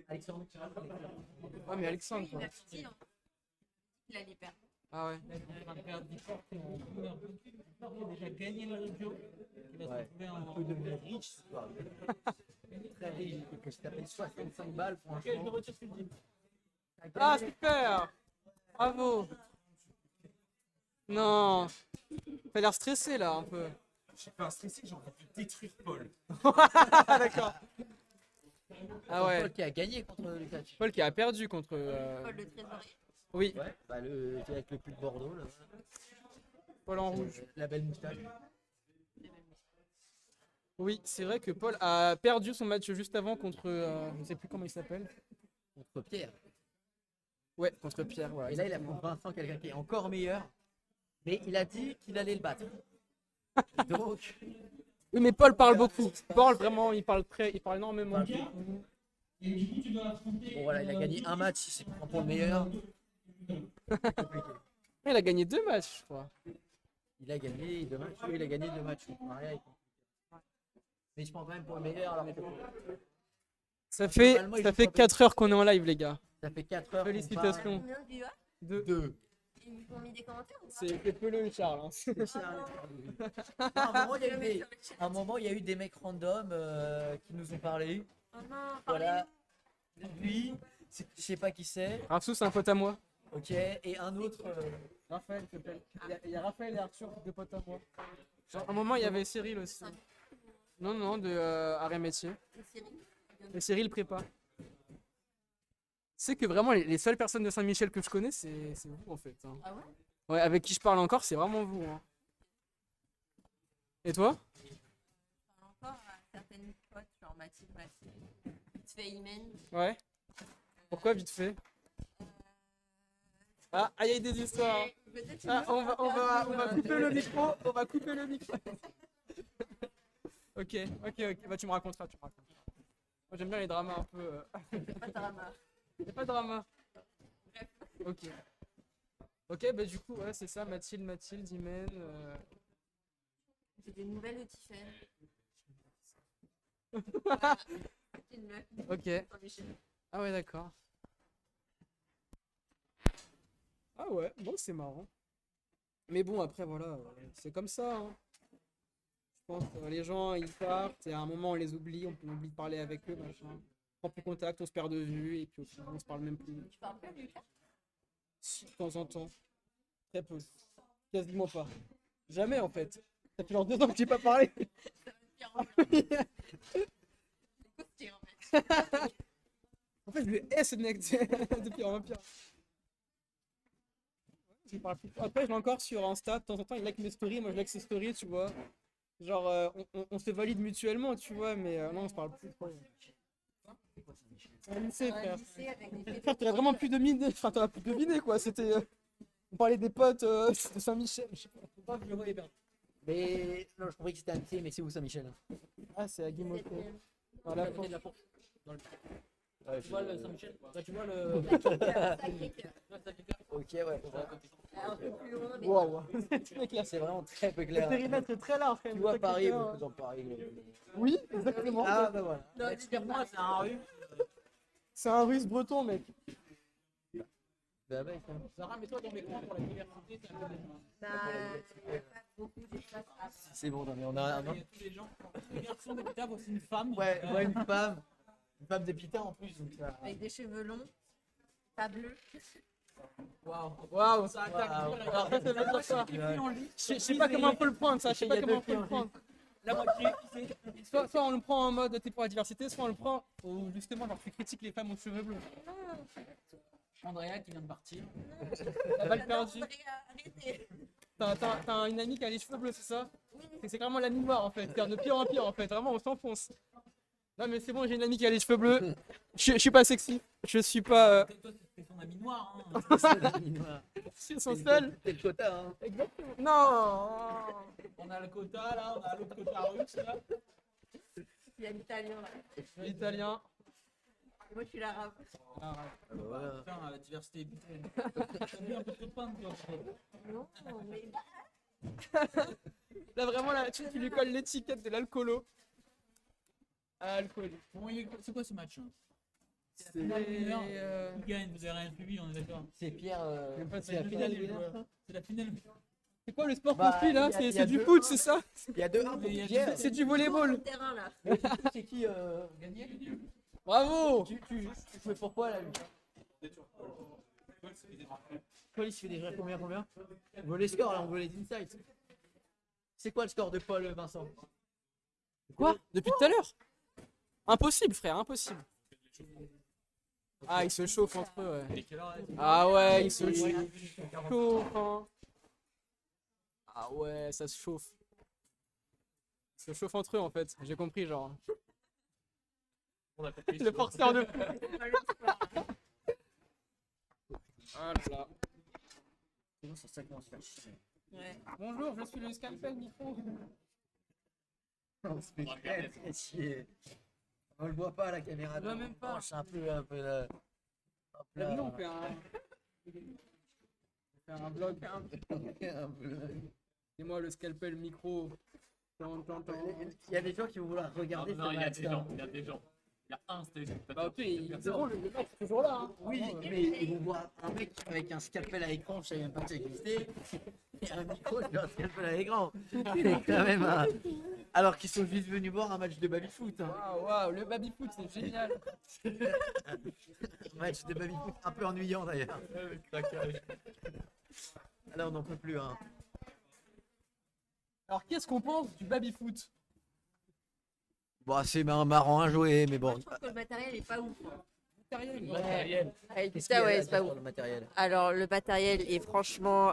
Alexandre. Ah, mais Alexandre, Il quoi. m'a dit, hein. Il allait perdre. Ah ouais. Il va perdre 10 portes et on tourne un peu. Il a déjà gagné le duo. Il va se Ouais. retrouver On en. peut devenir riche ce soir. Très riche. Et que je t'appelle 65 balles, Ok, je me franchement. retire ce que je dis. Ah, super! Bravo! Non! T'as l'air stressé là un peu. Je suis pas stressé, j'ai envie de détruire Paul. Ah, d'accord. Ah ouais. Paul qui a gagné contre Lucas. Paul qui a perdu contre. Paul le trésorier. Oui, Ouais, bah avec le pull Bordeaux, là. Paul en rouge. La belle moustache. Oui, c'est vrai que Paul a perdu son match juste avant contre. Je sais plus comment il s'appelle. Contre Pierre. Ouais, contre Pierre. Voilà. Et là, il a contre Vincent, quelqu'un qui est encore meilleur. Mais il a dit qu'il allait le battre. Donc, Oui, mais Paul parle beaucoup. Paul, vraiment, il parle énormément. bon, voilà, il a gagné un match, il s'est pris pour le meilleur. Il a gagné 2 matchs, je crois. Il a gagné 2 matchs. Oui, il a gagné 2 matchs. Mais je prends quand même pour le meilleur. Alors que Ça fait Globalement, il joue 4 heures qu'on est en live, les gars. ça fait 4 heures. Félicitations. Combien de viewers? 2. Ils ont mis des commentaires ou pas? C'est Peleux et Charles. Hein. À un moment, il y a eu des mecs random qui nous ont parlé. Oh non, Voilà. Lui, je sais pas qui c'est. Arthur, c'est un pote à moi. Ok. Et un autre. Raphaël, s'il te plaît. Il y a Raphaël et Arthur, 2 potes à moi. Genre, à un moment, il y avait Cyril aussi. Non, de Arrêt Métier. Et Cyril prépa. C'est que vraiment, les seules personnes de Saint-Michel que je connais, c'est vous en fait. Hein. Ah ouais? Ouais, avec qui je parle encore, c'est vraiment vous. Hein. Et toi? Je parle encore à certaines potes, genre Mathilde, vite fait Imen. Ouais. Pourquoi vite fait? Ah, il y a des histoires. Peut-être Ah, on va couper le micro. On va couper le micro. Ok. Bah, tu me raconteras. Moi, j'aime bien les dramas un peu. pas de drama. Y'a pas de drama. Ok, bah du coup, ouais, c'est ça. Mathilde, Imen. J'ai des nouvelles de Tiffen. C'est une meuf. Ok. Saint-Michel. Ah ouais, d'accord. Ah ouais, bon, c'est marrant. Mais bon, après, voilà, c'est comme ça. Hein. Je pense que les gens, ils partent et à un moment, on les oublie, on oublie de parler avec eux, machin. On prend plus contact, on se perd de vue et puis au final, on se parle même plus. Tu parles pas de Lucas? Si, de temps en temps. Très peu. Quasiment pas. Jamais, en fait. Ça fait genre 2 ans que j'ai pas parlé. Pire en pire. C'est en fait. En fait, je le hais, ce mec, de pire en pire. Je parle plus. Après, je l'ai encore sur Insta. De temps en temps, il like mes stories. Moi, je like ses stories, tu vois. Genre, on se valide mutuellement, tu vois. Mais non, on se parle plus trop. Un lycée, frère. Lycée avec des Frère, t'aurais vraiment pu deviner. Enfin, t'aurais pu deviner, quoi. C'était. On parlait des potes de Saint-Michel. Je sais pas. Mais non, je croyais que c'était un pied, mais c'est où Saint-Michel? Ah, c'est à Guimauve. Septième. Voilà. Côté de la fourche. Tu vois le Saint-Michel? Là, tu vois le. Sacré-Cœur. Là, ça fait clair. Ok, ouais. Un peu plus loin, mais Waouh. C'est clair. C'est vraiment très peu Le clair. périmètre est très large, quand même. Tu vois Très Paris, clair. vous dans Paris. Oui, exactement. Ah bah voilà. Non, explique-moi, c'est un rue. C'est un russe breton, mec. Bah mec, hein. Sarah, mets-toi dans mes coins pour la diversité. C'est un peu bah, pas beaucoup d'espace à C'est bon, non, mais on a Il y a tous les gens. Les garçons de Pétave, aussi une femme. ouais, une femme. Une femme d'épita en plus. Donc ça... avec des cheveux longs, pas bleus. Waouh. Ça attaque. Waouh. Alors, Ça, c'est vraiment ça. Ouais. Je sais pas comment on peut le prendre, ça. Je sais pas comment on peut le prendre. La moitié, c'est. Soit on le prend en mode t'es pour la diversité, soit on le prend où justement genre tu critiques les femmes aux cheveux bleus. Andrea qui vient de partir. La balle perdue. Arrêtez. T'as une amie qui a les cheveux bleus, c'est ça? C'est clairement l'ami noire en fait. C'est de pire en pire en fait. Vraiment, on s'enfonce. Non mais c'est bon, j'ai une amie qui a les cheveux bleus. Je suis pas sexy. Je suis pas. Toi, c'est son ami noir. Hein. Je suis son seul. C'est le quota, hein. Exactement. Non. On a le quota là, on a l'autre quota russe là. Il y a l'italien là. L'italien. Moi je suis l'arabe. Ah, Voilà. Putain, la diversité est butée. T'as bu un peu trop de pain, toi. Non, mais là vraiment là, tu lui colles l'étiquette de l'alcoolo. Alcoolique. Bon, c'est quoi ce match hein? C'est Qui gagne, vous avez rien suivi, on est d'accord. C'est Pierre. Même pas de c'est la finale, finale, les les joueurs. gars. C'est la finale. c'est quoi le sport Bah, qu'on suit là? il y a- il y C'est a du deux- foot, c'est ça? Il y a 2-1 pour Il y a Pierre. C'est du volleyball. Terrain là. C'est qui gagné? Bravo! Tu jouais pourquoi là, Lucas? Paul, il se fait déjà combien? On veut les scores là, on veut les insights. C'est quoi le score de Paul, Vincent? Quoi? Depuis tout à l'heure? Impossible, frère, impossible. Ah, ils se chauffent entre eux, ouais. Ah ouais, ils se chauffent. Hein. Ah ouais, ça se chauffe. Ils se chauffent entre eux en fait, j'ai compris, genre. On a compris. Le forceur de. Ah là là. C'est bon, c'est ça qu'on se fait chier. Ouais. Bonjour, je suis le scalpel micro. On se fait très très chier. On le voit pas à la caméra. Je vois même pas. Non, c'est un peu là. Hop là. Là, on fait un vlog. Un peu là. C'est moi le scalpel micro. Tant. Il y a des gens qui vont vouloir regarder Non, ce il y a match, des hein. gens, il y a des gens. Il y a un téléspectateur. Bah, ok, c'est bon, le mec est toujours là. Hein. Oui, Vraiment, mais ils vont voir un mec avec un scalpel à écran, je savais même pas que ça existait. Et un micro sur un scalpel à écran. C'est quand même un... Alors qu'ils sont juste venus voir un match de baby-foot. Hein. Waouh, le baby-foot, c'est génial. Un match de baby-foot un peu ennuyant d'ailleurs. Là on n'en peut plus. Hein. Alors, qu'est-ce qu'on pense du baby-foot? Bon, c'est marrant à jouer, mais Moi, bon. je trouve que le matériel est pas ouf. Matériel. Ouais, Qu'est-ce qu'il y a ouais, à c'est pas dire ouf. sur le matériel? Alors, le matériel est franchement